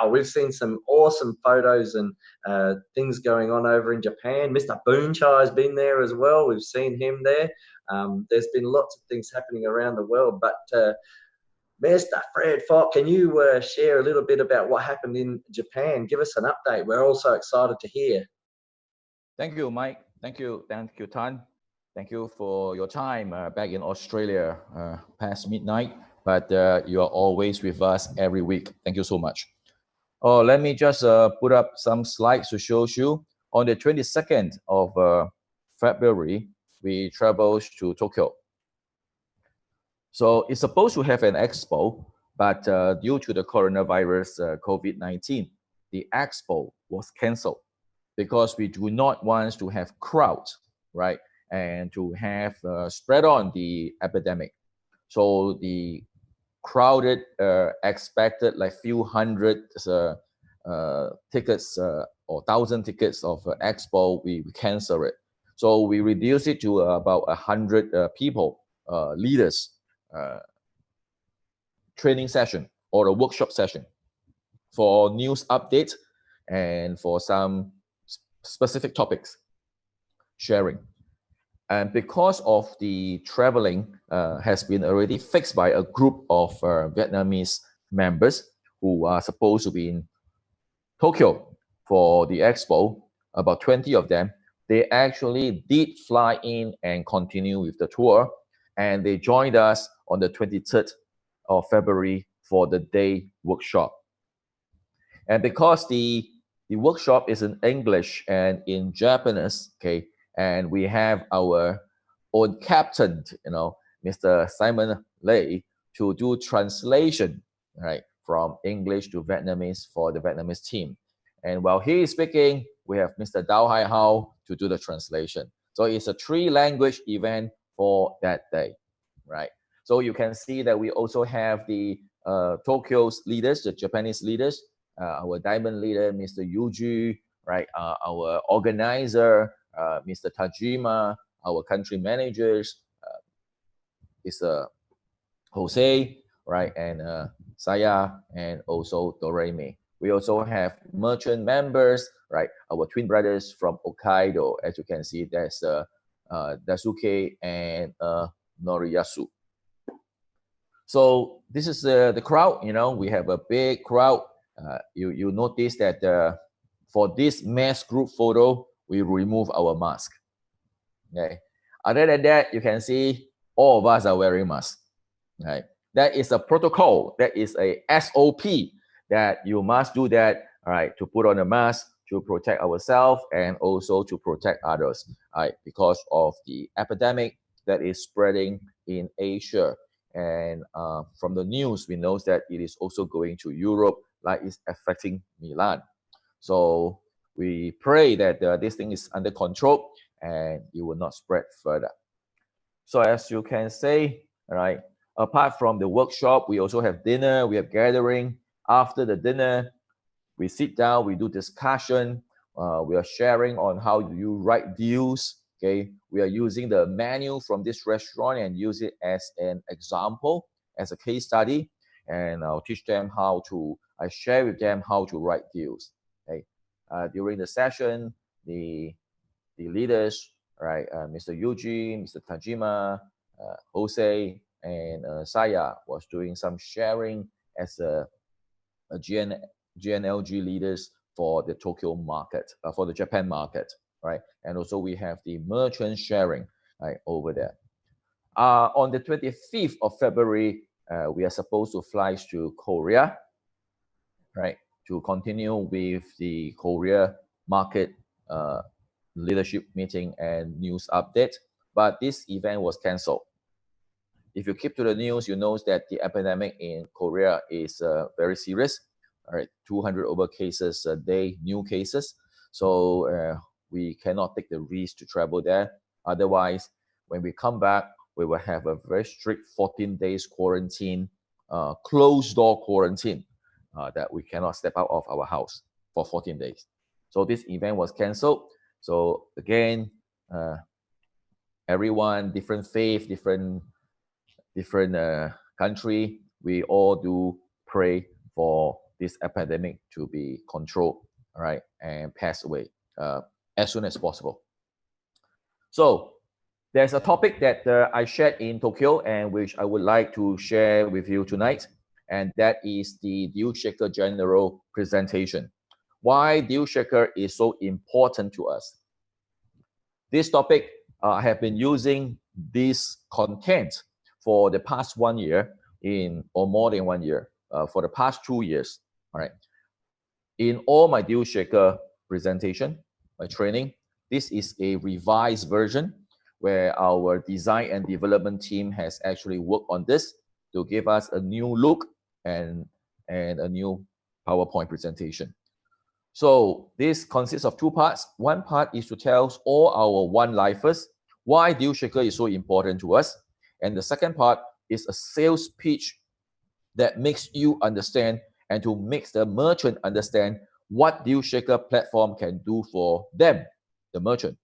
we've seen some awesome photos and things going on over in Japan. Mr. Boonchai has been there as well. We've seen him there. There's been lots of things happening around the world, but Mr. Fred Fock, can you share a little bit about what happened in Japan? Give us an update. We're also excited to hear. Thank you, Mike. Thank you, Tan. Thank you for your time back in Australia past midnight, but you are always with us every week. Thank you so much. Oh, let me just put up some slides to show you. On the 22nd of February, we traveled to Tokyo. So it's supposed to have an expo, but due to the coronavirus COVID-19, the expo was canceled because we do not want to have crowds, right? And to have spread on the epidemic. So the crowded expected like few hundred tickets or 1,000 tickets of expo, we cancel it. So we reduce it to about 100 people, leaders, training session or a workshop session for news updates and for some specific topics sharing. And because of the traveling has been already fixed by a group of Vietnamese members who are supposed to be in Tokyo for the expo, about 20 of them, they actually did fly in and continue with the tour. And they joined us on the 23rd of February for the day workshop. And because the workshop is in English and in Japanese, okay, and we have our own captain, Mr. Simon Lay, to do translation, right, from English to Vietnamese for the Vietnamese team. And while he is speaking, we have Mr. Dao Hai Hao to do the translation. So it's a 3-language event for that day, right? So you can see that we also have the Tokyo's leaders, the Japanese leaders, our diamond leader, Mr. Yuji, right? Our organizer, Mr. Tajima, our country managers, is Jose, right? And Saya, and also Doremi. We also have merchant members, right? Our twin brothers from Hokkaido. As you can see, there's Daisuke and Noriyasu. So this is the crowd. We have a big crowd. You notice that for this mass group photo, we remove our mask. Okay. Other than that, you can see all of us are wearing masks. Right. That is a protocol. That is a SOP that you must do that. All right, to put on a mask to protect ourselves and also to protect others. Right, because of the epidemic that is spreading in Asia. And from the news, we know that it is also going to Europe, like it's affecting Milan. So we pray that this thing is under control and it will not spread further. So as you can say, all right, apart from the workshop, we also have dinner, we have gathering. After the dinner, we sit down, we do discussion. We are sharing on how do you write deals. Okay, we are using the menu from this restaurant and use it as an example, as a case study, and I'll teach them how to. I share with them how to write deals. Okay, during the session, the leaders, right, Mr. Yuji, Mr. Tajima, Jose, and Saya was doing some sharing as a GNLG leaders for the Tokyo market, for the Japan market, right? And also we have the merchant sharing, right, over there. On the 25th of February, we are supposed to fly to Korea, right, to continue with the Korea market leadership meeting and news update. But this event was canceled. If you keep to the news, you know that the epidemic in Korea is very serious. All right, 200 over cases a day, new cases. So we cannot take the risk to travel there. Otherwise, when we come back, we will have a very strict 14 days quarantine, closed door quarantine, that we cannot step out of our house for 14 days. So this event was canceled. So again, everyone, different faith, different country, we all do pray for this epidemic to be controlled, all right, and pass away as soon as possible. So there's a topic that I shared in Tokyo and which I would like to share with you tonight, and that is the Deal Shaker General presentation. Why Deal Shaker is so important to us. This topic, I have been using this content for the past 1 year or more than 1 year, for the past 2 years, all right. In all my Deal Shaker presentation, my training, this is a revised version where our design and development team has actually worked on this to give us a new look and a new PowerPoint presentation. So this consists of 2 parts. One part is to tell all our one-lifers why Deal Shaker is so important to us. And the second part is a sales pitch that makes you understand and to make the merchant understand what Deal Shaker platform can do for them, the merchant,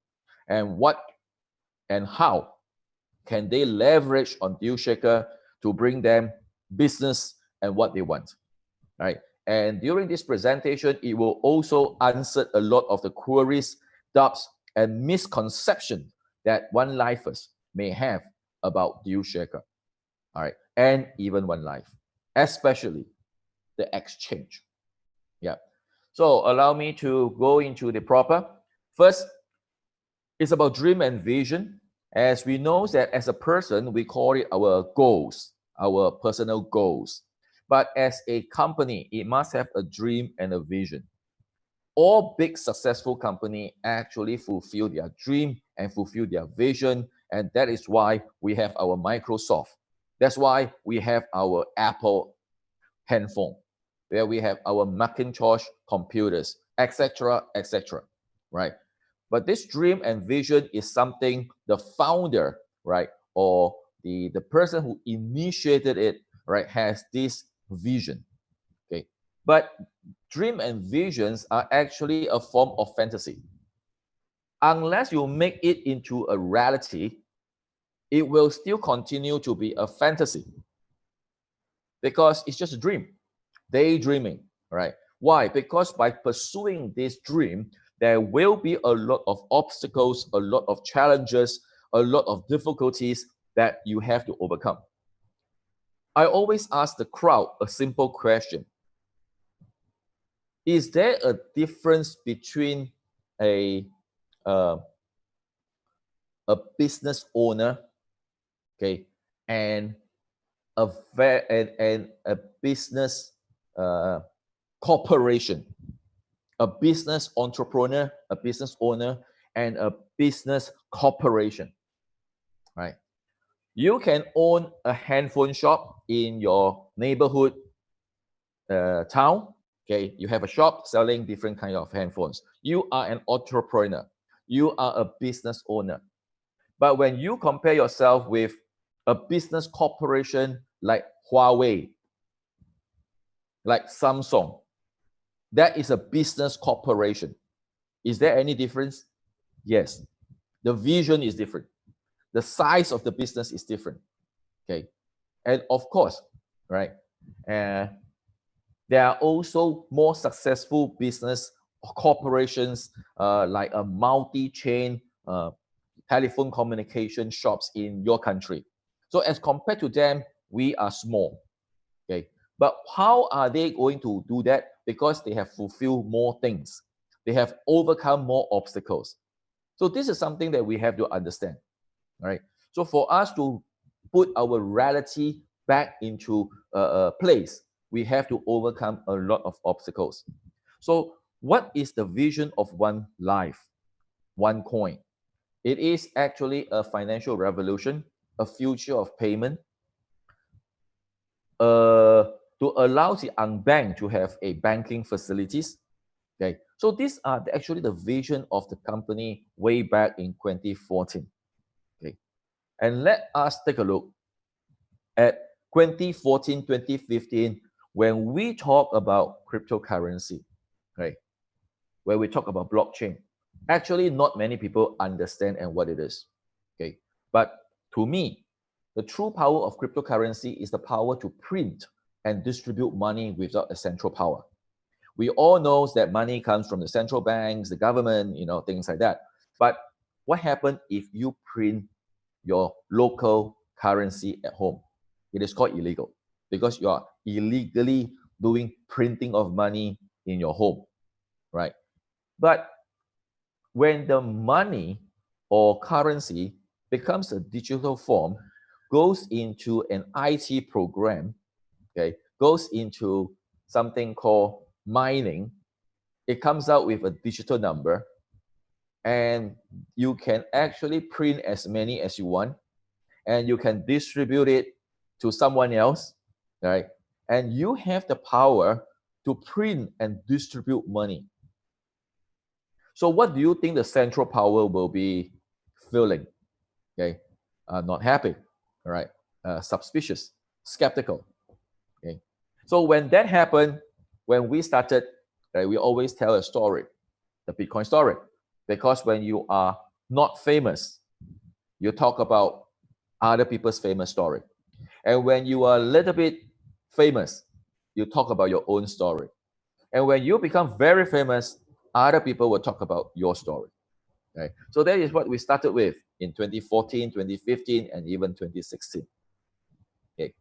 and what and how can they leverage on Deal Shaker to bring them business and what they want, right? And during this presentation, it will also answer a lot of the queries, doubts, and misconceptions that one-lifers may have about Deal Shaker, all right, and even One Life, especially the exchange. Yeah. So allow me to go into the proper. First, it's about dream and vision. As we know that as a person, we call it our goals, our personal goals. But as a company, it must have a dream and a vision. All big successful companies actually fulfill their dream and fulfill their vision. And that is why we have our Microsoft. That's why we have our Apple handphone, where we have our Macintosh computers, etc., etc., right? But this dream and vision is something the founder, right, or the person who initiated it, right, has this vision, okay? But dream and visions are actually a form of fantasy. Unless you make it into a reality, it will still continue to be a fantasy because it's just a dream, daydreaming, right? Why? Because by pursuing this dream, there will be a lot of obstacles, a lot of challenges, a lot of difficulties that you have to overcome. I always ask the crowd a simple question. Is there a difference between a business owner, okay, and a business corporation, a business entrepreneur, a business owner, and a business corporation, right? You can own a handphone shop in your neighborhood town, okay? You have a shop selling different kind of handphones. You are an entrepreneur. You are a business owner. But when you compare yourself with a business corporation like Huawei, like Samsung, that is a business corporation. Is there any difference? Yes. The vision is different. The size of the business is different. Okay. And of course, right, there are also more successful business corporations like a multi-chain telephone communication shops in your country. So as compared to them, we are small. Okay. But how are they going to do that? Because they have fulfilled more things. They have overcome more obstacles. So this is something that we have to understand. Right. So for us to put our reality back into place, we have to overcome a lot of obstacles. So what is the vision of One Life, One Coin? It is actually a financial revolution, a future of payment, to allow the unbanked to have a banking facilities. Okay, so these are actually the vision of the company way back in 2014. Okay, and let us take a look at 2014, 2015, when we talk about cryptocurrency, right? Where we talk about blockchain. Actually, not many people understand and what it is. Okay, but to me, the true power of cryptocurrency is the power to print and distribute money without a central power. We all know that money comes from the central banks, the government, things like that. But what happens if you print your local currency at home? It is called illegal because you are illegally doing printing of money in your home, right? But when the money or currency becomes a digital form, goes into an IT program, okay, goes into something called mining, it comes out with a digital number, and you can actually print as many as you want, and you can distribute it to someone else, right? And you have the power to print and distribute money. So what do you think the central power will be feeling? Okay, not happy, all right, suspicious, skeptical. Okay, so when that happened, when we started, right, we always tell a story, the Bitcoin story, because when you are not famous, you talk about other people's famous story, and when you are a little bit famous, you talk about your own story, and when you become very famous, other people will talk about your story. Right? So that is what we started with in 2014, 2015, and even 2016. Okay.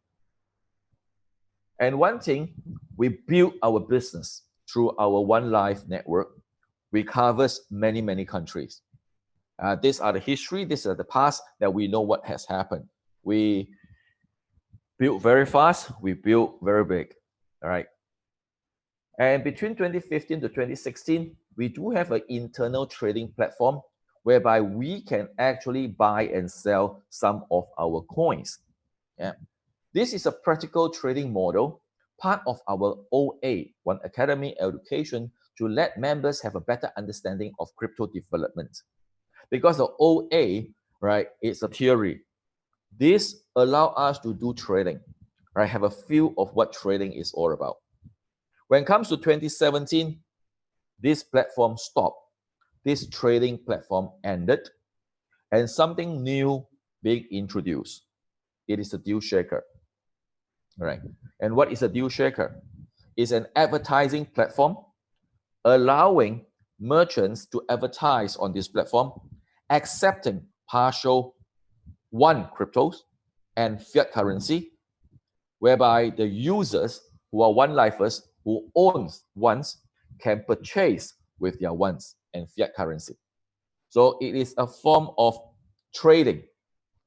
And one thing, we built our business through our Onlife network. We covers many, many countries. These are the history, these are the past that we know what has happened. We built very fast, we built very big. All right. And between 2015 to 2016, we do have an internal trading platform whereby we can actually buy and sell some of our coins. Yeah. This is a practical trading model, part of our OA, One Academy education, to let members have a better understanding of crypto development. Because the OA, right, is a theory. This allows us to do trading, right, have a feel of what trading is all about. When it comes to 2017, this platform stopped. This trading platform ended, and something new being introduced. It is a deal shaker. All right. And what is a deal shaker? It's an advertising platform allowing merchants to advertise on this platform, accepting partial one cryptos and fiat currency, whereby the users who are one-lifers who owns ones can purchase with their ones and fiat currency. So it is a form of trading.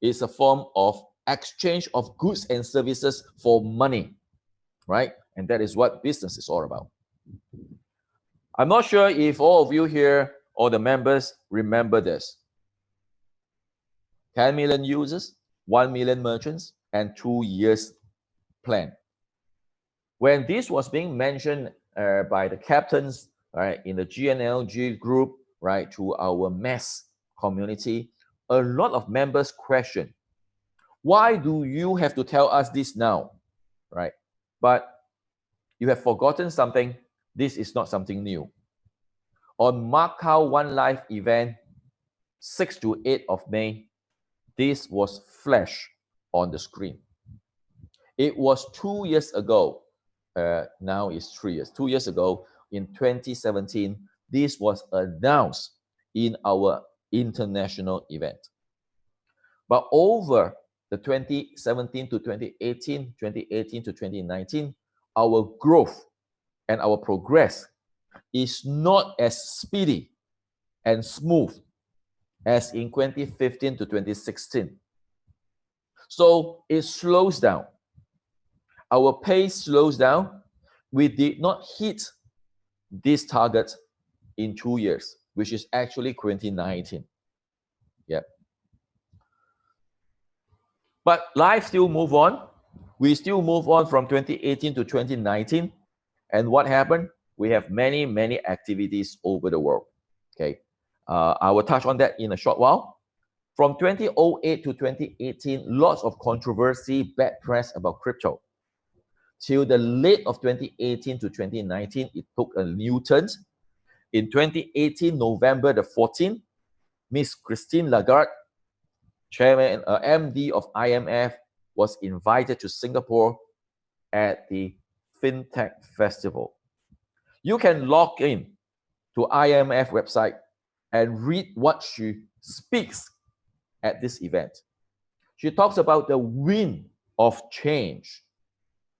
It's a form of exchange of goods and services for money, right? And that is what business is all about. I'm not sure if all of you here or the members remember this. 10 million users, 1 million merchants, and 2 years plan. When this was being mentioned by the captains, right, in the GNLG group, right, to our mass community, a lot of members question, why do you have to tell us this now, right? But you have forgotten something. This is not something new. On Macau Onlife event, 6 to 8 of May, this was flashed on the screen. It was 2 years ago. Now it's 3 years. 2 years ago, in 2017, this was announced in our international event. But over the 2017 to 2018, 2018 to 2019, our growth and our progress is not as speedy and smooth as in 2015 to 2016. So it slows down. Our pace slows down. We did not hit this target in 2 years, which is actually 2019. Yep. But life still move on. We still move on from 2018 to 2019. And what happened? We have many, many activities over the world. Okay. I will touch on that in a short while. From 2008 to 2018, lots of controversy, bad press about crypto. Till the late of 2018 to 2019, it took a new turn. In 2018, November the 14th, Miss Christine Lagarde, chairman, MD of IMF, was invited to Singapore at the FinTech Festival. You can log in to IMF website and read what she speaks at this event. She talks about the wind of change.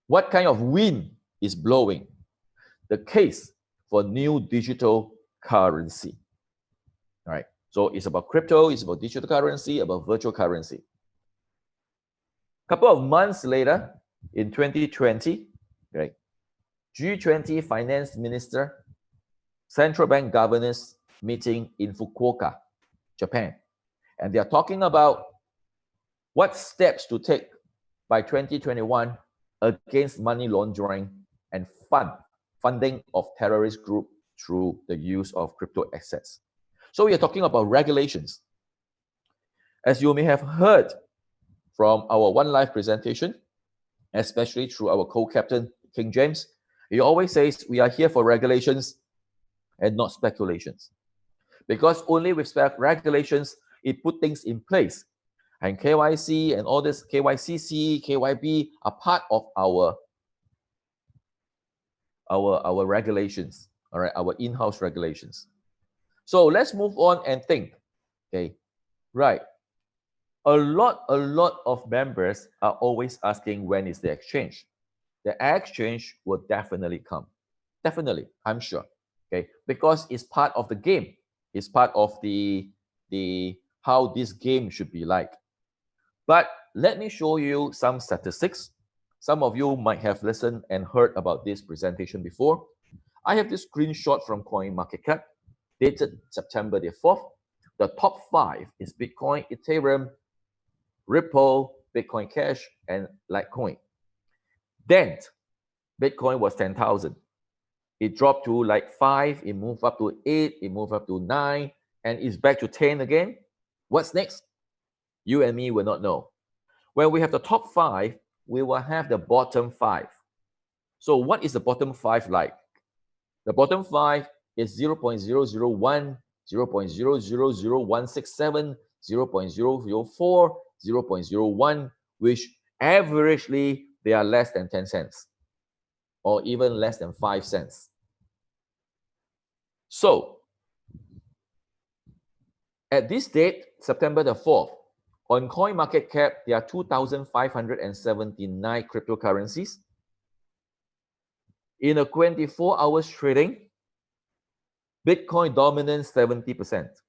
What kind of wind is blowing? The case for new digital currency. All right. So it's about crypto, it's about digital currency, about virtual currency. A couple of months later, in 2020, right, G20 finance minister, central bank governors meeting in Fukuoka, Japan. And they are talking about what steps to take by 2021 against money laundering and funding of terrorist group through the use of crypto assets. So we are talking about regulations. As you may have heard from our Onlife presentation, especially through our co-captain, King James, he always says we are here for regulations and not speculations. Because only with regulations, it put things in place. And KYC and all this KYCC, KYB are part of our regulations, all right, our in-house regulations. So let's move on and think, okay, right. A lot of members are always asking when is the exchange. The exchange will definitely come. Definitely, I'm sure. Okay, because it's part of the game. It's part of the how this game should be like. But let me show you some statistics. Some of you might have listened and heard about this presentation before. I have this screenshot from CoinMarketCap, dated September the 4th. The top 5 is Bitcoin, Ethereum, Ripple, Bitcoin Cash, and Litecoin. Then Bitcoin was 10,000. It dropped to like 5, it moved up to 8, it moved up to 9, and it's back to 10 again. What's next? You and me will not know. When we have the top 5, we will have the bottom 5. So what is the bottom 5 like? The bottom 5 is 0.001, 0.000167, 0.004, 0.01, which averagely they are less than 10 cents or even less than 5 cents. So at this date, September the 4th, on CoinMarketCap, there are 2,579 cryptocurrencies. In a 24 hours trading, Bitcoin dominates 70%.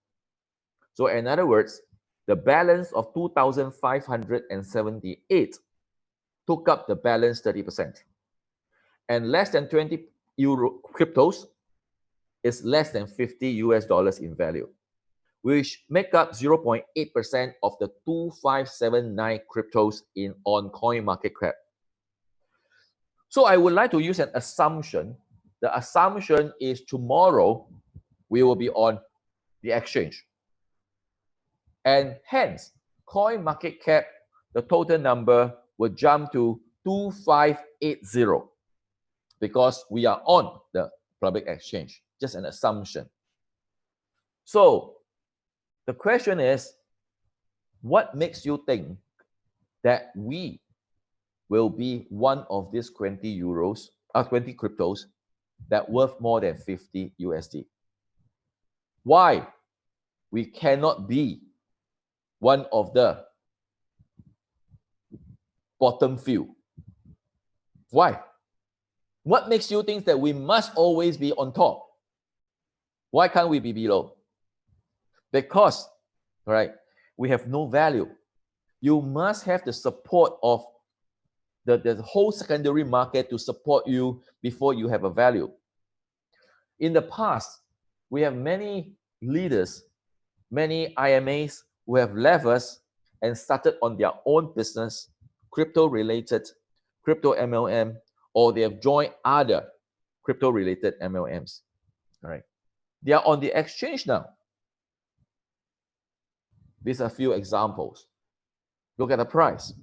So in other words, the balance of 2,578 took up the balance 30%. And less than 20 euro cryptos is less than 50 US dollars in value, which make up 0.8% of the 2,579 cryptos on CoinMarketCap. So I would like to use an assumption. The assumption is tomorrow we will be on the exchange. And hence, CoinMarketCap, the total number will jump to 2,580 because we are on the public exchange. Just an assumption. So the question is, what makes you think that we will be one of these 20 cryptos that worth more than 50 USD? Why we cannot be one of the bottom few? Why? What makes you think that we must always be on top? Why can't we be below? Because, right, we have no value. You must have the support of the whole secondary market to support you before you have a value. In the past, we have many leaders, many IMAs who have left us and started on their own business, crypto-related, crypto MLM, or they have joined other crypto-related MLMs. All right. They are on the exchange now. These are a few examples. Look at the price.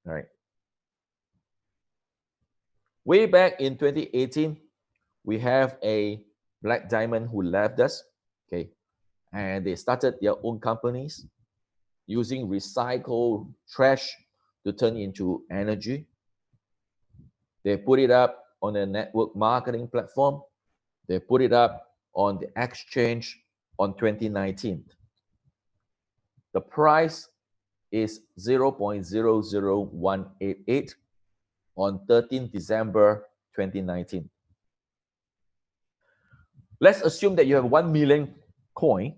All right. Way back in 2018, we have a Black Diamond who left us, okay, and they started their own companies using recycled trash to turn into energy. They put it up on a network marketing platform. They put it up on the exchange on 2019. The price is 0.00188 on 13 December 2019. Let's assume that you have 1 million coin,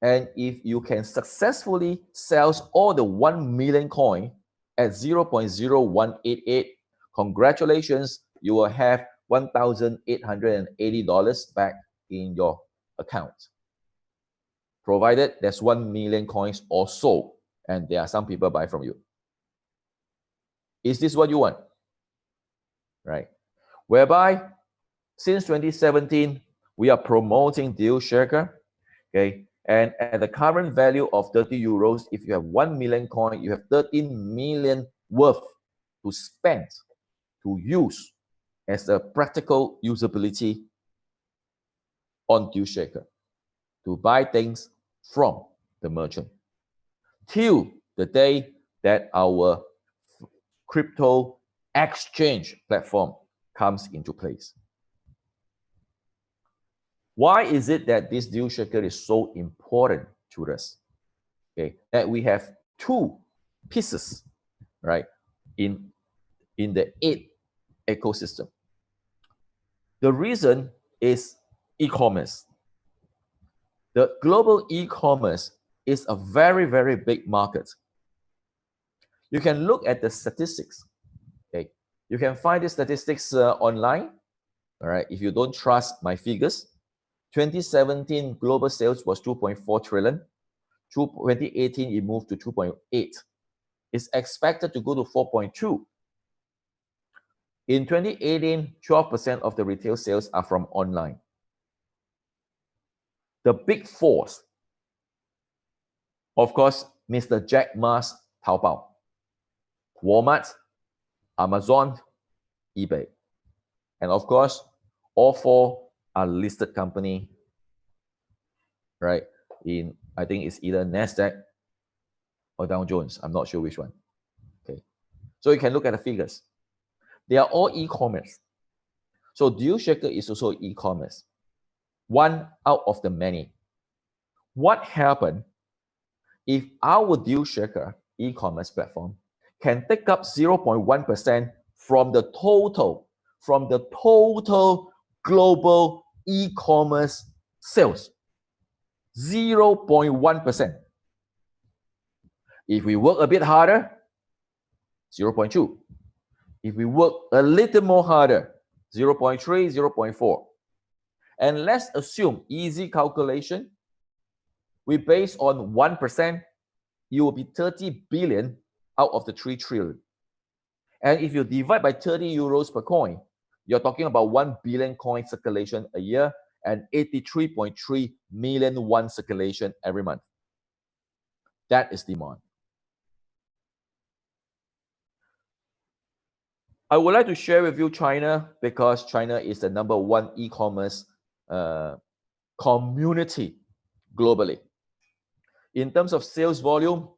and if you can successfully sell all the 1 million coin at 0.0188, congratulations, you will have $1,880 back in your account. Provided there's 1 million coins or so, and there are some people buy from you. Is this what you want? Right? Whereby, since 2017, we are promoting Deal Shaker, okay? And at the current value of 30 euros, if you have 1 million coin, you have 13 million worth to spend, to use as a practical usability on Deal Shaker, to buy things from the merchant, till the day that our crypto exchange platform comes into place. Why is it that this Deal Shaker is so important to us? Okay, that we have two pieces, right, in the 8 ecosystem. The reason is e-commerce. The global e-commerce is a very, very big market. You can look at the statistics. Okay, you can find the statistics online. All right, if you don't trust my figures, 2017 global sales was 2.4 trillion. 2018 it moved to 2.8. It's expected to go to 4.2. In 2018, 12% of the retail sales are from online. The big fours, of course, Mr. Jack Ma's Taobao, Walmart, Amazon, eBay. And of course, all four are listed company, right? In, I think it's either NASDAQ or Dow Jones. I'm not sure which one. Okay. So you can look at the figures. They are all e-commerce. So Deal Shaker is also e-commerce. One out of the many. What happened if our Deal Shaker e-commerce platform can take up 0.1% from the total global e-commerce sales? 0.1%. If we work a bit harder, 0.2. If we work a little more harder, 0.3, 0.4. And let's assume, easy calculation, we base on 1%, it will be 30 billion out of the 3 trillion. And if you divide by 30 euros per coin, you're talking about 1 billion coin circulation a year and 83.3 million one circulation every month. That is demand. I would like to share with you China, because China is the #1 e-commerce community globally. In terms of sales volume,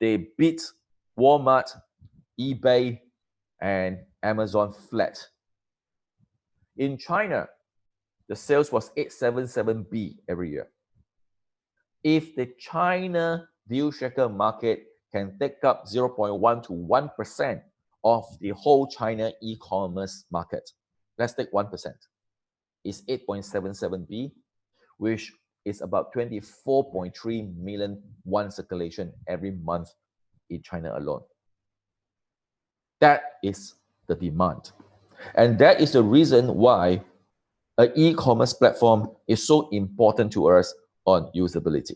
they beat Walmart, eBay, and Amazon flat. In China, the sales was 877B every year. If the China Deal Shaker market can take up 0.1 to 1% of the whole China e-commerce market, let's take 1%, is 8.77B, which is about 24.3 million one circulation every month in China alone. That is the demand. And that is the reason why an e-commerce platform is so important to us on usability.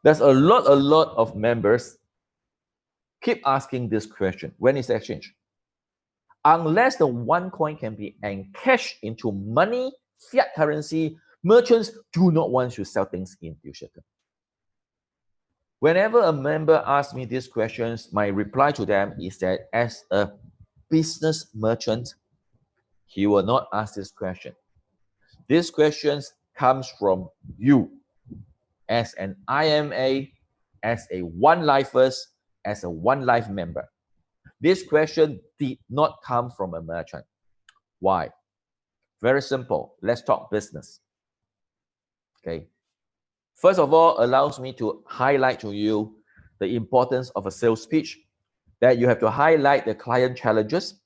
There's a lot of members keep asking this question: when is the exchange? Unless the one coin can be encashed into money, fiat currency, merchants do not want to sell things in Deal Shaker. Whenever a member asks me these questions, my reply to them is that as a business merchant, he will not ask this question. These questions comes from you as an IMA, as a one-lifers, as a Onlife member? This question did not come from a merchant. Why? Very simple. Let's talk business. Okay. First of all, allows me to highlight to you the importance of a sales pitch, that you have to highlight the client challenges,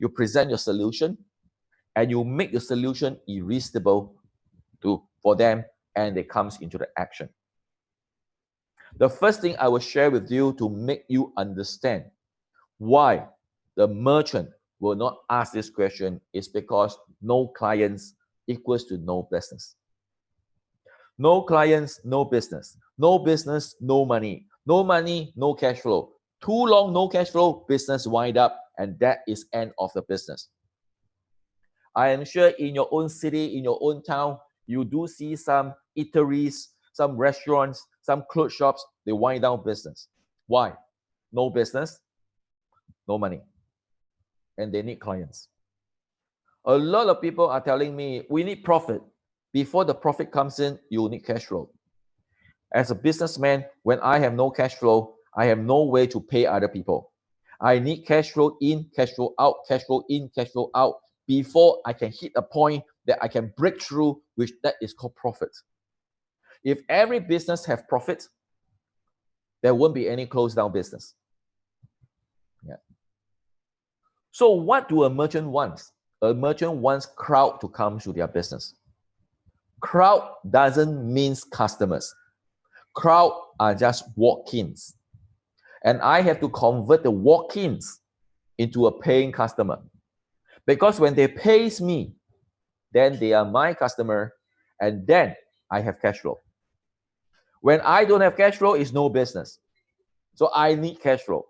you present your solution, and you make your solution irresistible for them, and it comes into the action. The first thing I will share with you to make you understand why the merchant will not ask this question is because no clients equals to no business. No clients, no business. No business, no money. No money, no cash flow. Too long, no cash flow, business wind up, and that is end of the business. I am sure in your own city, in your own town, you do see some eateries, some restaurants, some clothes shops, they wind down business. Why? No business, no money, and they need clients. A lot of people are telling me, we need profit. Before the profit comes in, you need cash flow. As a businessman, when I have no cash flow, I have no way to pay other people. I need cash flow in, cash flow out, cash flow in, cash flow out, before I can hit a point that I can break through, which that is called profit. If every business have profit, there won't be any closed down business. Yeah. So what do a merchant want? A merchant wants crowd to come to their business. Crowd doesn't mean customers. Crowd are just walk-ins. And I have to convert the walk-ins into a paying customer. Because when they pay me, then they are my customer, and then I have cash flow. When I don't have cash flow, it's no business. So I need cash flow.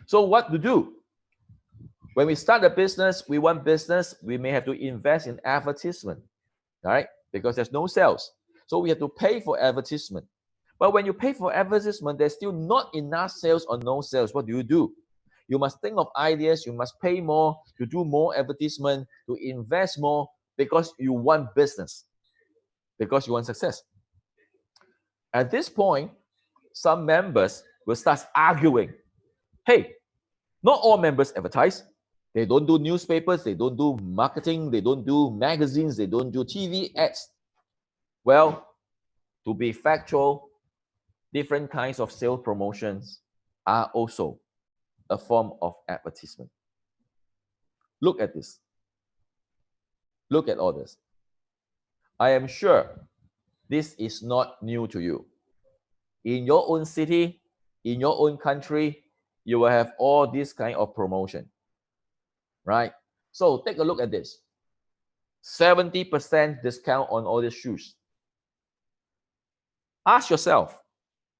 So what to do? When we start a business, we want business, we may have to invest in advertisement, right? Because there's no sales. So we have to pay for advertisement. But when you pay for advertisement, there's still not enough sales or no sales. What do? You must think of ideas, you must pay more, to do more advertisement, to invest more, because you want business, because you want success. At this point, some members will start arguing. Hey, not all members advertise. They don't do newspapers, they don't do marketing, they don't do magazines, they don't do TV ads. Well, to be factual, different kinds of sales promotions are also a form of advertisement. Look at this. Look at all this. I am sure this is not new to you. In your own city, in your own country, you will have all this kind of promotion, right? So take a look at this. 70% discount on all these shoes. Ask yourself,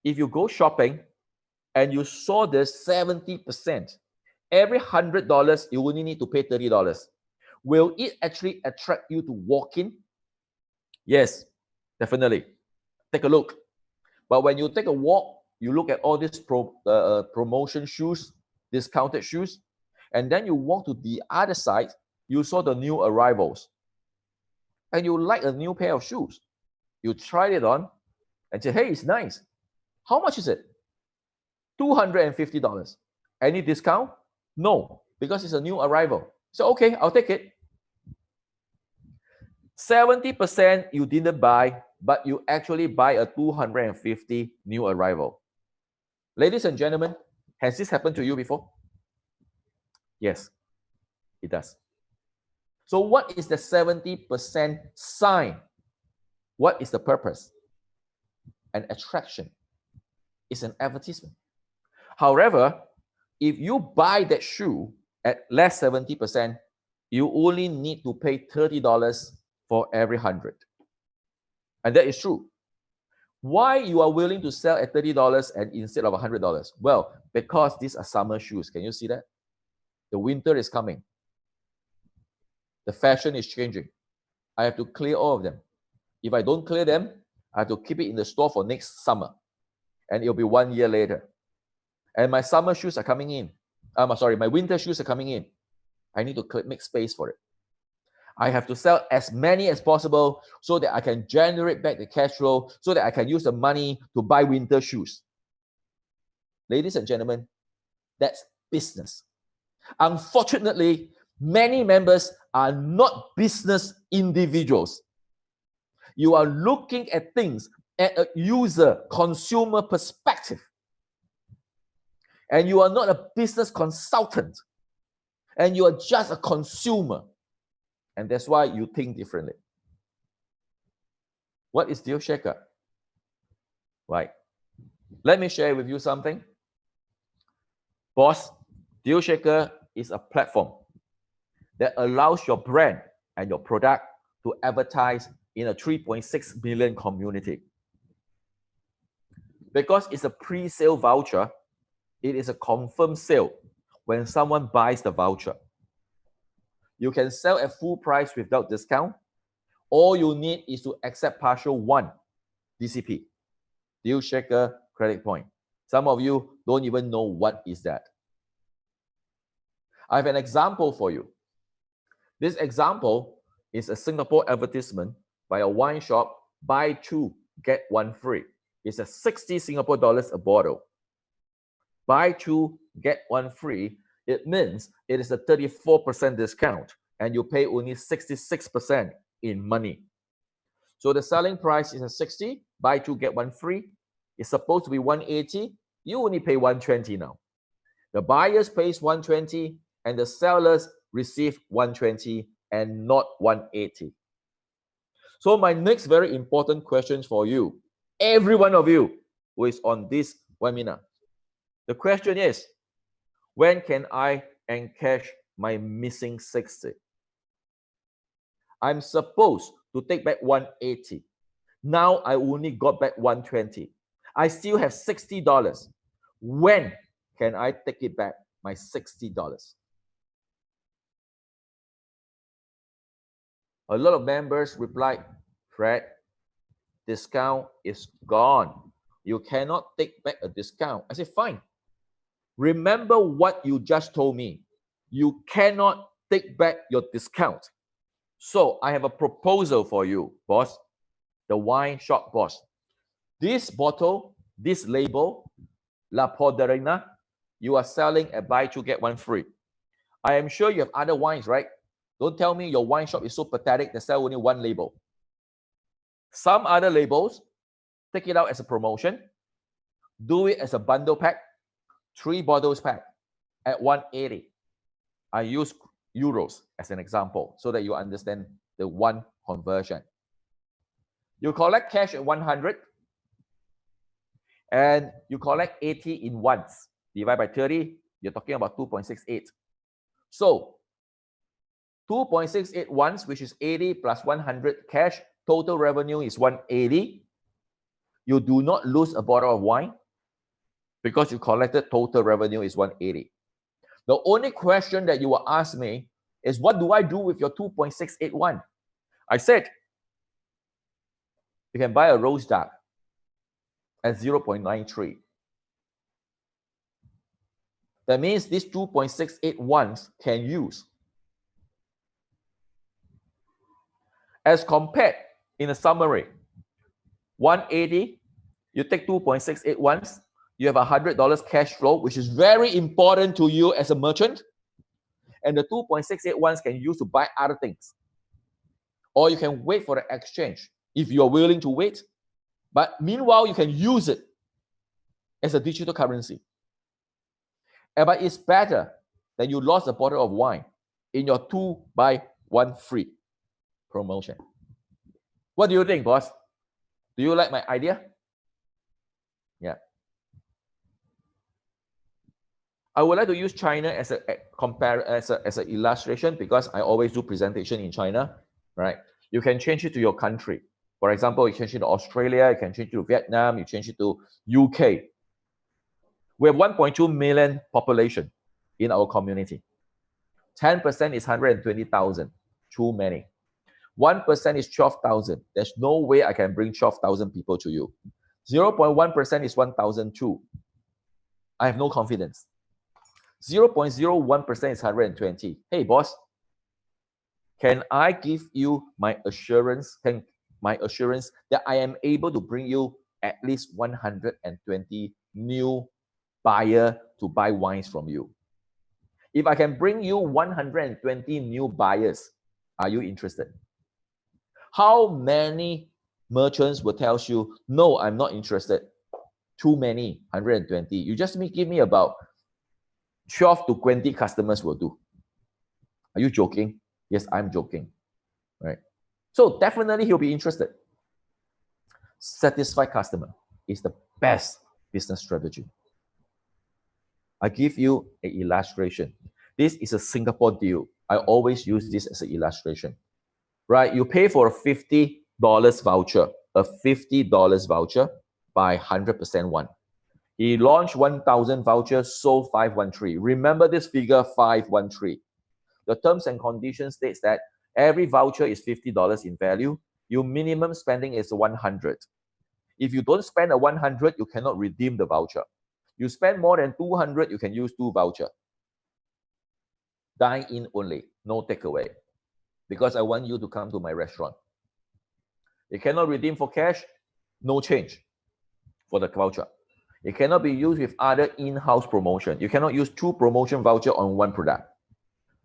if you go shopping and you saw this 70%, every $100, you only need to pay $30. Will it actually attract you to walk in? Yes, definitely. Take a look. But when you take a walk, you look at all these promotion shoes, discounted shoes, and then you walk to the other side, you saw the new arrivals. And you like a new pair of shoes. You tried it on and say, hey, it's nice. How much is it? $250. Any discount? No, because it's a new arrival. So, okay, I'll take it. 70% you didn't buy, but you actually buy a 250 new arrival. Ladies and gentlemen, has this happened to you before? Yes, it does. So what is the 70% sign? What is the purpose? An attraction. It's an advertisement. However, if you buy that shoe at less 70%, you only need to pay $30 for every 100. And that is true. Why you are willing to sell at $30 and instead of $100? Well, because these are summer shoes. Can you see that? The winter is coming. The fashion is changing. I have to clear all of them. If I don't clear them, I have to keep it in the store for next summer. And it'll be 1 year later. And my summer shoes are coming in. My winter shoes are coming in. I need to make space for it. I have to sell as many as possible so that I can generate back the cash flow, so that I can use the money to buy winter shoes. Ladies and gentlemen, that's business. Unfortunately, many members are not business individuals. You are looking at things at a user, consumer perspective. And you are not a business consultant. And you are just a consumer. And that's why you think differently. What is Deal Shaker? Right. Let me share with you something. Boss, Deal Shaker is a platform that allows your brand and your product to advertise in a 3.6 million community. Because it's a pre-sale voucher, it is a confirmed sale when someone buys the voucher. You can sell at full price without discount. All you need is to accept partial 1 DCP, Deal Shaker credit point. Some of you don't even know what is that. I have an example for you. This example is a Singapore advertisement by a wine shop, buy 2, get 1 free. It's a 60 Singapore dollars a bottle. Buy 2, get 1 free. It means it is a 34% discount and you pay only 66% in money. So the selling price is a 60, buy 2, get 1 free. It's supposed to be 180. You only pay 120 now. The buyers pays 120 and the sellers receive 120 and not 180. So my next very important question for you, every one of you who is on this webinar, the question is, when can I encash my missing 60? I'm supposed to take back 180. Now I only got back 120. I still have $60. When can I take it back, my $60? A lot of members replied, Fred, discount is gone. You cannot take back a discount. I said, fine. Remember what you just told me. You cannot take back your discount. So I have a proposal for you, boss, the wine shop boss. This bottle, this label, La Poderina, you are selling at buy 2, get 1 free. I am sure you have other wines, right? Don't tell me your wine shop is so pathetic they sell only 1 label. Some other labels, take it out as a promotion, do it as a bundle pack, 3 bottles pack at 180. I use euros as an example so that you understand the 1 conversion. You collect cash at 100 and you collect 80 in ones. Divide by 30, you're talking about 2.68. So 2.68 ones, which is 80 plus 100 cash, total revenue is 180. You do not lose a bottle of wine because you collected total revenue is 180. The only question that you will ask me is, what do I do with your 2.681? I said, you can buy a rose dark at 0.93. That means these 2.681s can use. As compared, in a summary, 180, you take 2.681s, you have $100 cash flow, which is very important to you as a merchant. And the 2.681s can use to buy other things. Or you can wait for the exchange if you are willing to wait. But meanwhile, you can use it as a digital currency. But it's better than you lost a bottle of wine in your 2 buy 1 free promotion. What do you think, boss? Do you like my idea? Yeah. I would like to use China as a as an illustration because I always do presentation in China, right? You can change it to your country. For example, you change it to Australia, you can change it to Vietnam, you change it to UK. We have 1.2 million population in our community. 10% is 120,000, too many. 1% is 12,000. There's no way I can bring 12,000 people to you. 0.1% is 1,002. I have no confidence. 0.01% is 120. Hey, boss, Can I give you my assurance, that I am able to bring you at least 120 new buyer to buy wines from you? If I can bring you 120 new buyers, are you interested? How many merchants will tell you, no, I'm not interested? Too many, 120. You just give me about 12 to 20 customers will do. Are you joking? Yes, I'm joking, right? So definitely he'll be interested. Satisfied customer is the best business strategy. I give you an illustration. This is a Singapore deal. I always use this as an illustration, right? You pay for a $50 voucher, by 100% one. He launched 1,000 vouchers, sold 513. Remember this figure, 513. The terms and conditions states that every voucher is $50 in value. Your minimum spending is 100. If you don't spend a 100, you cannot redeem the voucher. You spend more than 200, you can use 2 vouchers. Dine in only, no takeaway. Because I want you to come to my restaurant. You cannot redeem for cash, no change for the voucher. It cannot be used with other in-house promotion. You cannot use 2 promotion voucher on 1 product.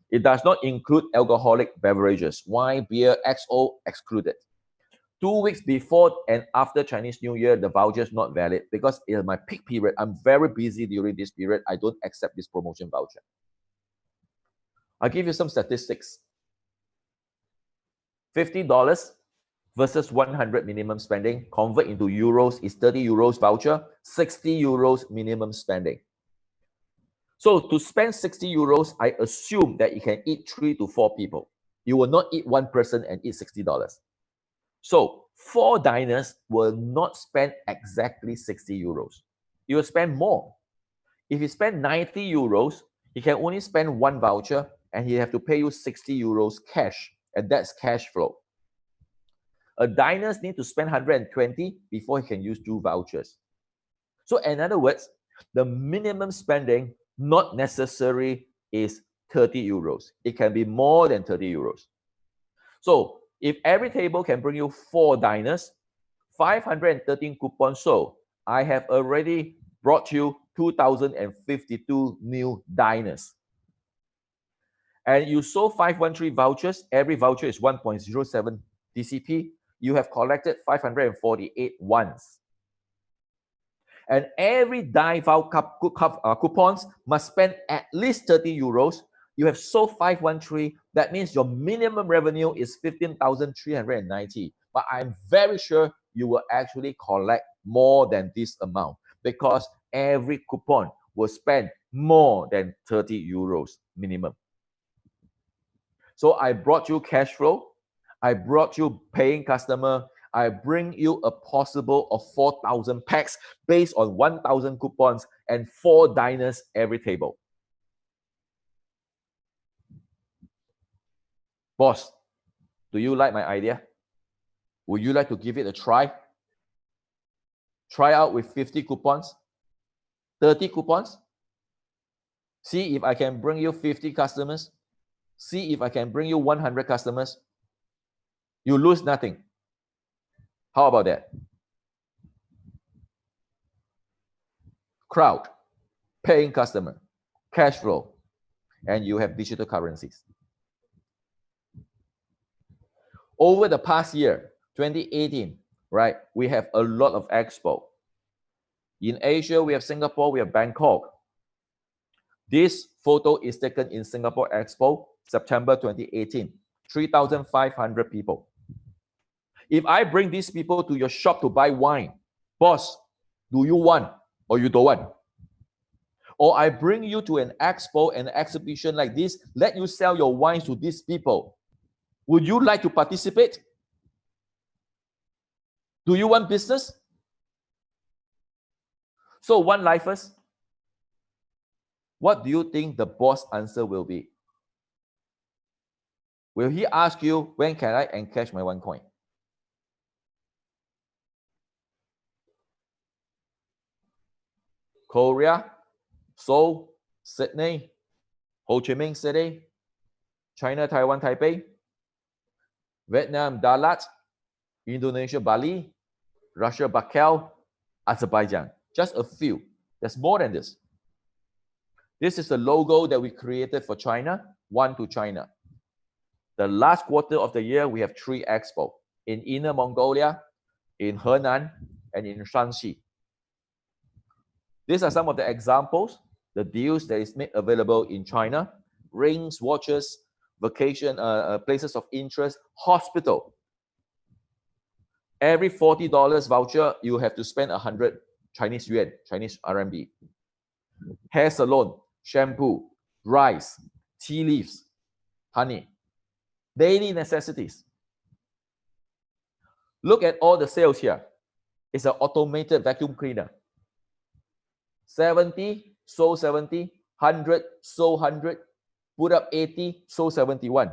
It does not include alcoholic beverages. Wine, beer, XO excluded. 2 weeks before and after Chinese New Year, the voucher is not valid because in my peak period, I'm very busy during this period. I don't accept this promotion voucher. I'll give you some statistics. $50 versus 100 minimum spending, convert into euros is 30 euros voucher, 60 euros minimum spending. So to spend 60 euros, I assume that you can eat 3 to 4 people. You will not eat 1 person and eat $60. So 4 diners will not spend exactly 60 euros. You will spend more. If you spend 90 euros, he can only spend 1 voucher and he have to pay you 60 euros cash, and that's cash flow. A diners need to spend 120 before he can use 2 vouchers. So in other words, the minimum spending not necessary is 30 euros. It can be more than 30 euros. So if every table can bring you 4 diners, 513 coupons sold, I have already brought you 2,052 new diners. And you sold 513 vouchers. Every voucher is 1.07 DCP. You have collected 548 ones. And every dine coupons must spend at least 30 euros. You have sold 513. That means your minimum revenue is 15,390. But I'm very sure you will actually collect more than this amount because every coupon will spend more than 30 euros minimum. So I brought you cash flow. I brought you paying customer. I bring you a possible of 4,000 packs based on 1,000 coupons and 4 diners every table. Boss, do you like my idea? Would you like to give it a try? Try out with 50 coupons, 30 coupons. See if I can bring you 50 customers. See if I can bring you 100 customers. You lose nothing. How about that? Crowd, paying customer, cash flow, and you have digital currencies. Over the past year, 2018, right, we have a lot of expo. In Asia, we have Singapore, we have Bangkok. This photo is taken in Singapore Expo, September 2018, 3,500 people. If I bring these people to your shop to buy wine, boss, do you want or you don't want? Or I bring you to an expo and exhibition like this, let you sell your wines to these people. Would you like to participate? Do you want business? So Onlifers, what do you think the boss answer will be? Will he ask you, when can I encash my OneCoin? Korea, Seoul, Sydney, Ho Chi Minh City, China, Taiwan, Taipei? Vietnam, Dalat, Indonesia, Bali, Russia, Bakel, Azerbaijan. Just a few. There's more than this. This is the logo that we created for China, one to China. The last quarter of the year, we have 3 expos in Inner Mongolia, in Henan, and in Shanxi. These are some of the examples, the deals that is made available in China: rings, watches, vacation, places of interest, hospital. Every $40 voucher, you have to spend 100 Chinese yuan, Chinese RMB. Hair salon, shampoo, rice, tea leaves, honey. Daily necessities. Look at all the sales here. It's an automated vacuum cleaner. 70, sold 70, 100, sold 100, put up 80, sold 71.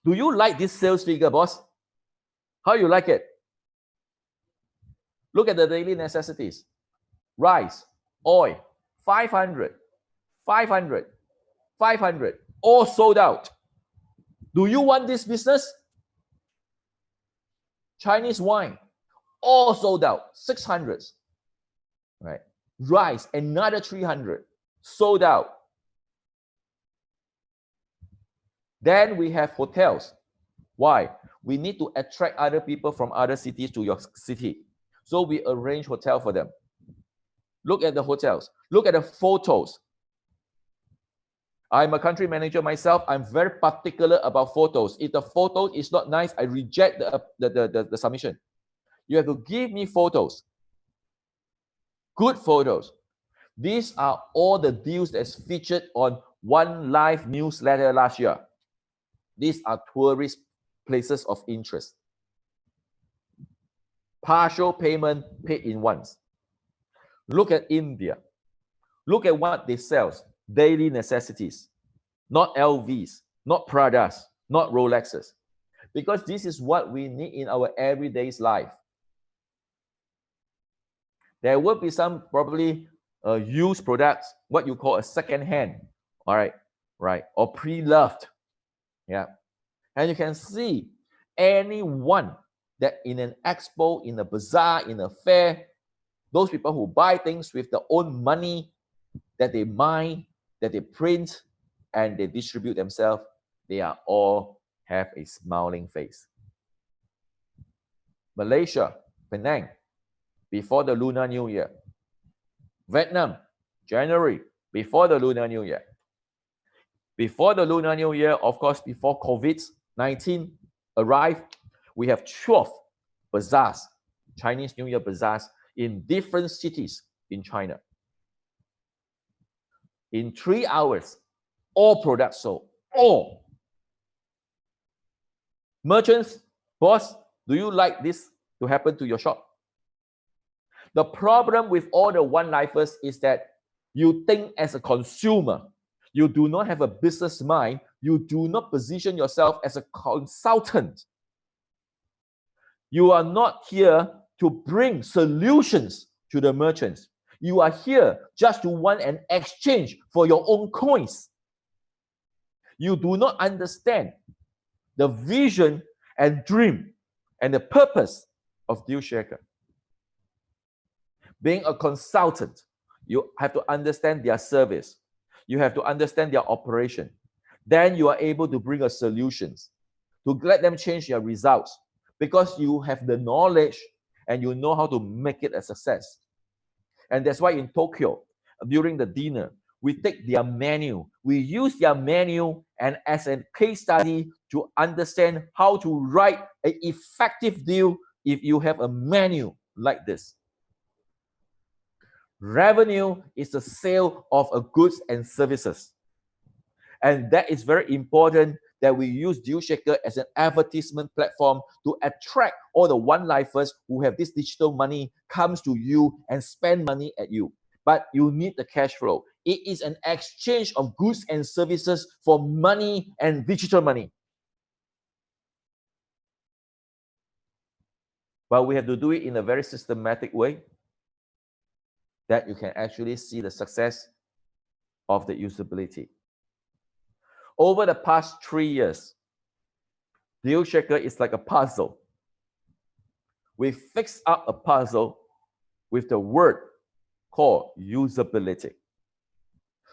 Do you like this sales figure, boss? How you like it? Look at the daily necessities. Rice, oil, 500, 500, 500, all sold out. Do you want this business? Chinese wine, all sold out, 600s, right? Rice, another 300, sold out. Then we have hotels. Why? We need to attract other people from other cities to your city. So we arrange hotel for them. Look at the hotels. Look at the photos. I'm a country manager myself. I'm very particular about photos. If the photo is not nice, I reject the submission. You have to give me photos. Good photos. These are all the deals that's featured on Onlife newsletter last year. These are tourist places of interest. Partial payment paid in once. Look at India. Look at what they sell. Daily necessities. Not LVs, not Pradas, not Rolexes. Because this is what we need in our everyday's life. There will be some probably used products, what you call a second hand, all right, right, or pre-loved, yeah. And you can see anyone that in an expo, in a bazaar, in a fair, those people who buy things with their own money that they mine, that they print, and they distribute themselves, they are all have a smiling face. Malaysia, Penang, before the Lunar New Year. Vietnam, January, before the Lunar New Year. Before the Lunar New Year, of course, before COVID-19 arrived, we have 12 bazaars, Chinese New Year bazaars in different cities in China. In 3 hours, all products sold, all. Merchants, boss, do you like this to happen to your shop? The problem with all the one-lifers is that you think as a consumer. You do not have a business mind. You do not position yourself as a consultant. You are not here to bring solutions to the merchants. You are here just to want an exchange for your own coins. You do not understand the vision and dream and the purpose of Deal Shaker. Being a consultant, you have to understand their service. You have to understand their operation. Then you are able to bring a solutions to let them change their results because you have the knowledge and you know how to make it a success. And that's why in Tokyo, during the dinner, we take their menu. We use their menu and as a case study to understand how to write an effective deal if you have a menu like this. Revenue is the sale of goods and services. And that is very important that we use Deal Shaker as an advertisement platform to attract all the one-lifers who have this digital money comes to you and spend money at you. But you need the cash flow. It is an exchange of goods and services for money and digital money. But we have to do it in a very systematic way that you can actually see the success of the usability. Over the past 3 years, Deal Shaker is like a puzzle. We fix up a puzzle with the word called usability.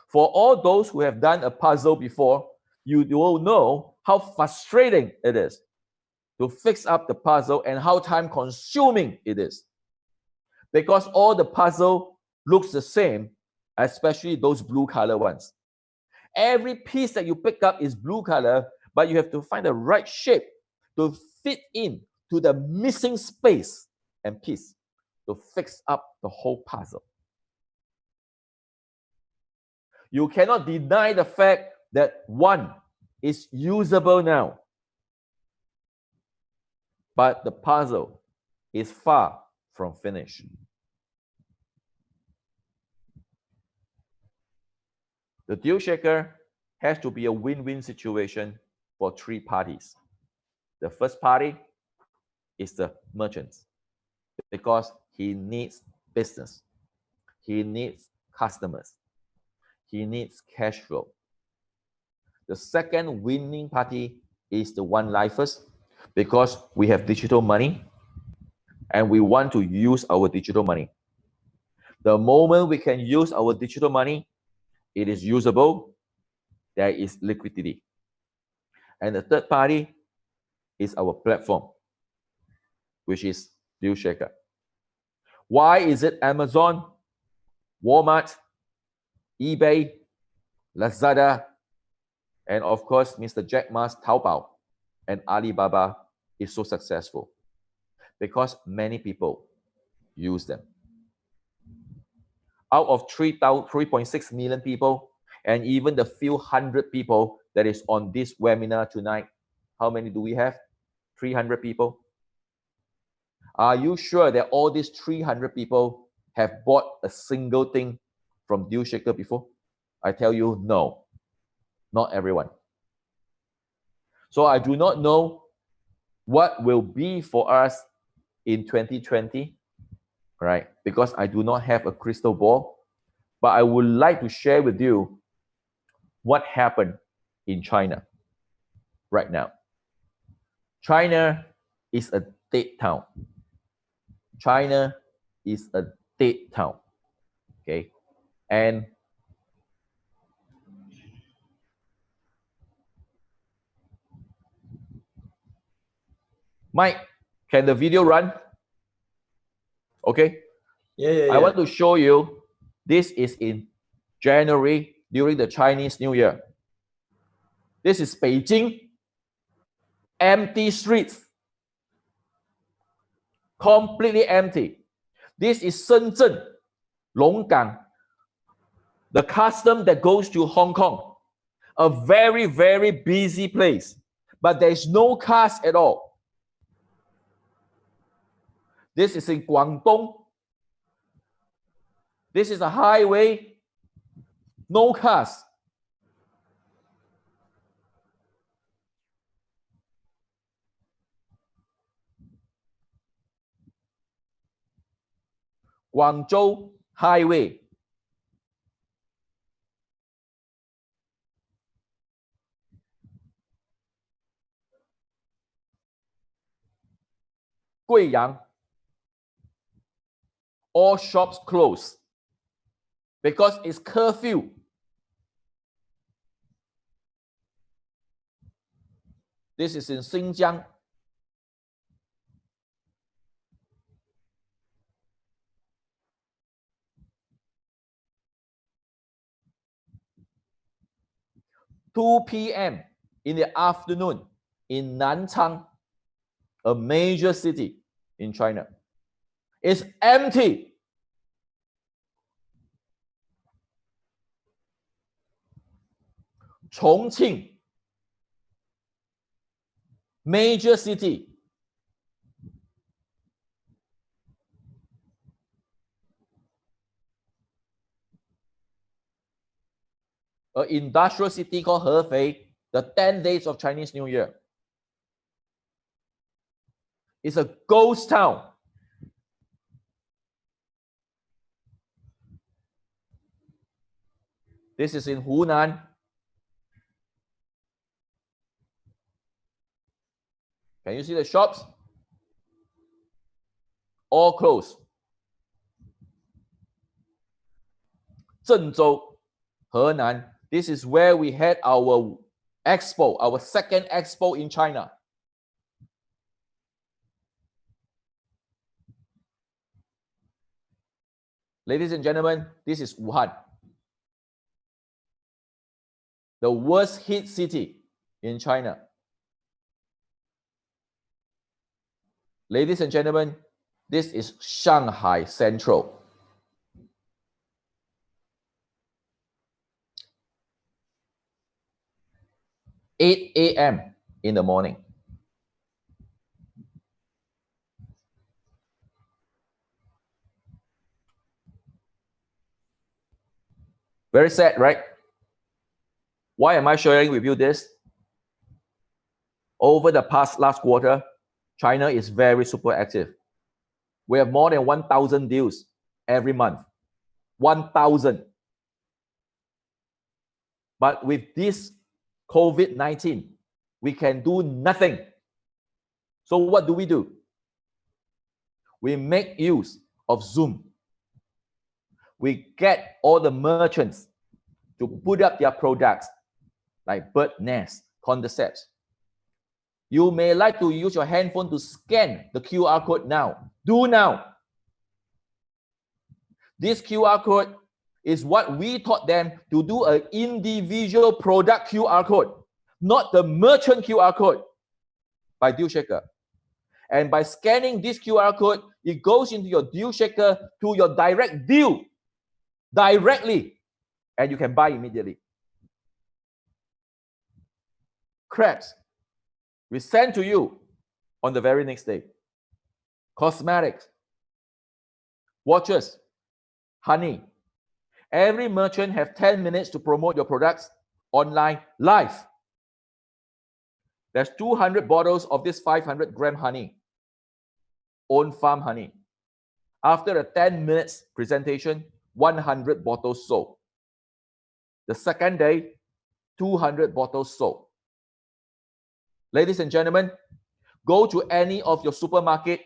For all those who have done a puzzle before, you will know how frustrating it is to fix up the puzzle and how time-consuming it is. Because all the puzzle looks the same, especially those blue color ones. Every piece that you pick up is blue color, but you have to find the right shape to fit in to the missing space and piece to fix up the whole puzzle. You cannot deny the fact that one is usable now, but the puzzle is far from finished. The deal shaker has to be a win-win situation for three parties. The first party is the merchant because he needs business. He needs customers. He needs cash flow. The second winning party is the Onlifers because we have digital money and we want to use our digital money. The moment we can use our digital money, it is usable, there is liquidity. And the third party is our platform, which is Deal Shaker. Why is it Amazon, Walmart, eBay, Lazada, and of course, Mr. Jack Ma's Taobao and Alibaba is so successful? Because many people use them. Out of 3.6 million people, and even the few hundred people that is on this webinar tonight, how many do we have? 300 people. Are you sure that all these 300 people have bought a single thing from Deal Shaker before? I tell you, no, not everyone. So I do not know what will be for us in 2020, right? Because I do not have a crystal ball, but I would like to share with you what happened in China right now. China is a dead town. China is a dead town, okay? And Mike, can the video run? Okay. Yeah. I want to show you, this is in January during the Chinese New Year. This is Beijing, empty streets, completely empty. This is Shenzhen, Longgang, the custom that goes to Hong Kong, a very, very busy place, but there's no cars at all. This is in Guangdong. This is a highway, no cars. Guangzhou Highway. Guiyang, all shops closed because it's curfew. This is in Xinjiang. (2 p.m. in the afternoon in Nanchang, a major city in China. It's empty. Chongqing, major city. An industrial city called Hefei, the 10 days of Chinese New Year. It's a ghost town. This is in Hunan. Can you see the shops? All closed. Zhengzhou, Henan, this is where we had our expo, our second expo in China. Ladies and gentlemen, this is Wuhan, the worst hit city in China. Ladies and gentlemen, this is Shanghai Central. (8 a.m. in the morning. Very sad, right? Why am I sharing with you this? Over the last quarter, China is very super active. We have more than 1,000 deals every month. 1,000. But with this COVID-19, we can do nothing. So what do? We make use of Zoom. We get all the merchants to put up their products like bird nest, concepts. You may like to use your handphone to scan the QR code now. Do now. This QR code is what we taught them to do an individual product QR code, not the merchant QR code by Deal Shaker. And by scanning this QR code, it goes into your Deal Shaker to your direct deal directly, and you can buy immediately. Crabs, we send to you on the very next day. Cosmetics, watches, honey. Every merchant have 10 minutes to promote your products online live. There's 200 bottles of this 500-gram honey, own farm honey. After a 10 minutes presentation, 100 bottles sold. The second day, 200 bottles sold. Ladies and gentlemen, go to any of your supermarket,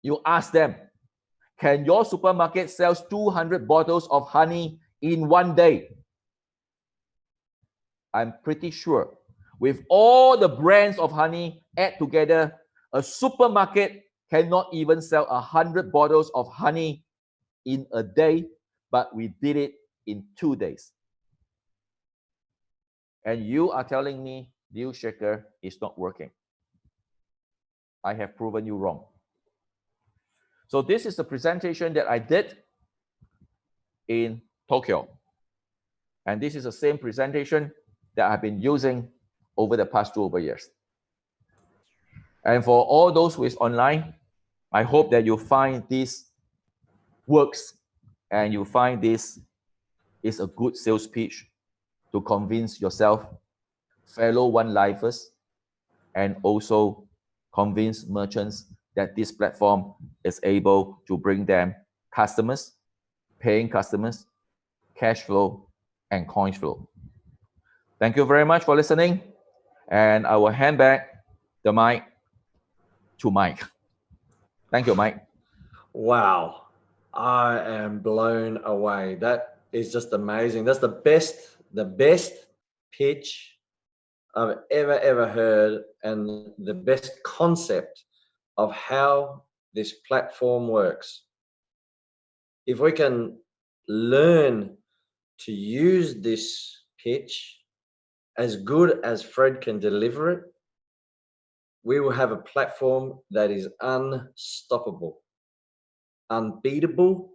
you ask them, can your supermarket sell 200 bottles of honey in one day? I'm pretty sure with all the brands of honey add together, a supermarket cannot even sell 100 bottles of honey in a day, but we did it in 2 days. And you are telling me Deal Shaker is not working. I have proven you wrong. So this is the presentation that I did in Tokyo. And this is the same presentation that I've been using over the past 2 years. And for all those who is online, I hope that you find this works and you find this is a good sales pitch to convince yourself, fellow one-lifers, and also convince merchants that this platform is able to bring them customers, paying customers, cash flow, and coin flow. Thank you very much for listening, and I will hand back the mic to Mike. Thank you, Mike. Wow, I am blown away. That is just amazing. That's the best pitch I've ever heard, and the best concept of how this platform works. If we can learn to use this pitch as good as Fred can deliver it, we will have a platform that is unstoppable, unbeatable,